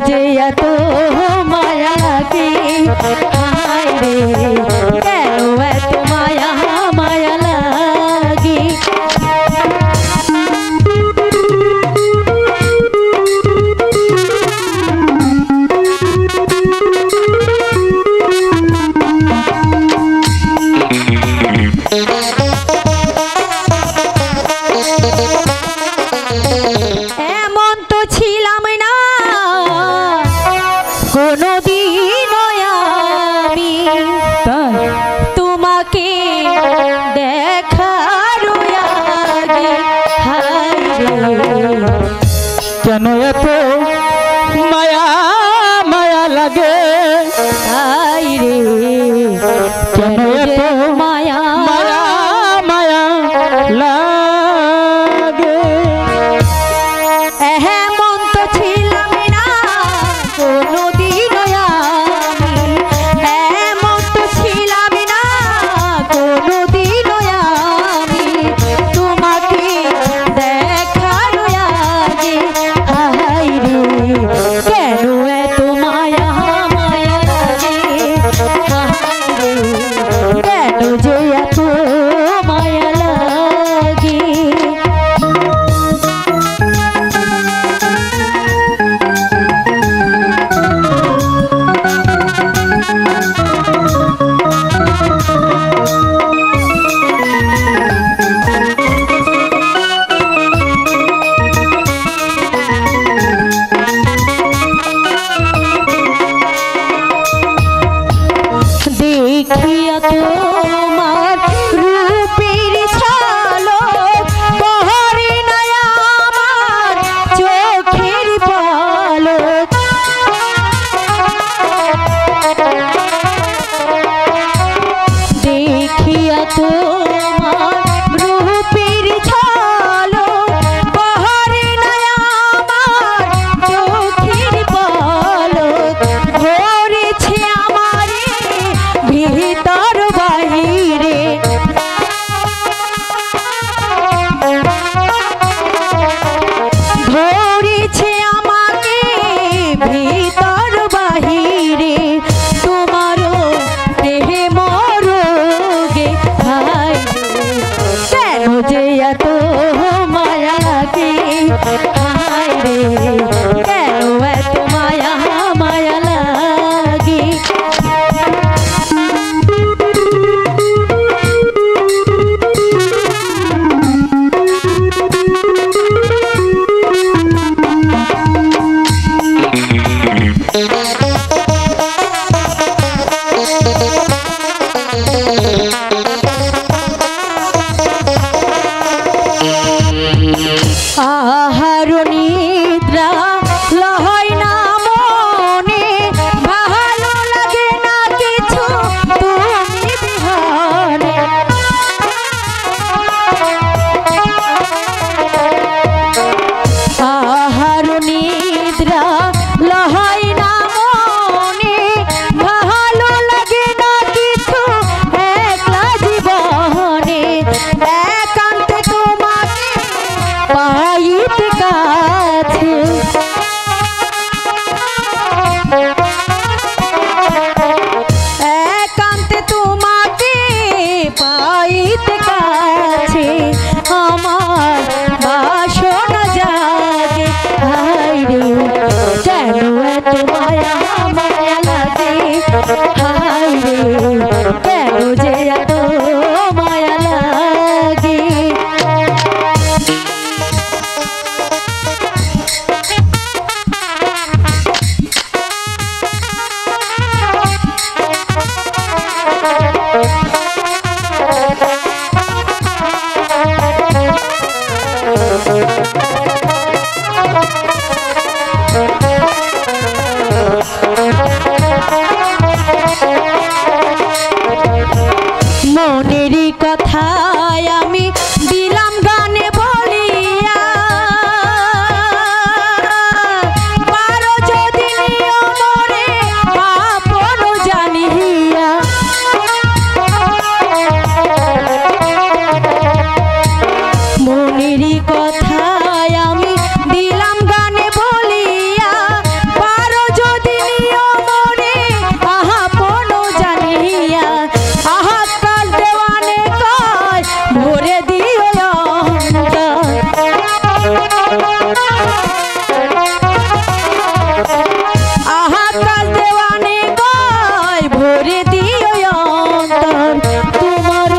যে এত মায়া লাগে হায় রে কেন এত মায়া মায়া লাগে এমন তো ছিলাম না কোনদিন আমি তোমাকে দেখার আগে হায় রে কেন এত মায়া মায়া লাগে হায় রে কেন এত মায়া মায়া মায়া লাগে এমন তো ছিলাম না কোনদিন আমি এমন তো ছিলাম না কোনদিন আমি তোমাকে দেখার আগে হায় রে কেন এত মায়া মায়া লাগে হায় রে কেন যে এত মায়া লাগে দেখিয়া তোমার রূপের ঝলক বহরে না আমার চোখের পলক দেখিয়া তোমার রূপের ঝলক বহরে না আমার চোখের পলক ভরেছে আমারে ভিতর বাহিরে ধরেছে আমাকে ভিতর বাহিরে তোমারও দেহে মরগে হায় কেন যে এত মায়া লাগে হায় রে কেন এত মায়া মায়া লাগে আহার নিদ্রা লহয় না মনে ভালো লাগে না কিছু তুমি বিহনে আহার নিদ্রা লহয় না মনে ভালো লাগে না কিছু একলা জীবনে একান্তে তোমাকে পাইতে কাছে একান্তে তোমাকে পাইতে কাছে আমার বাসনা জাগে হায় রে কেন এত মায়া মায়া লাগে হায় রে কেন যে এত মায়া লাগে আহাকাল দেওয়ানে গায় ভরে দিও অন্তর তোমার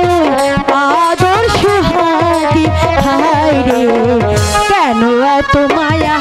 আদর সুহাগী হায় রে কেন এত মায়া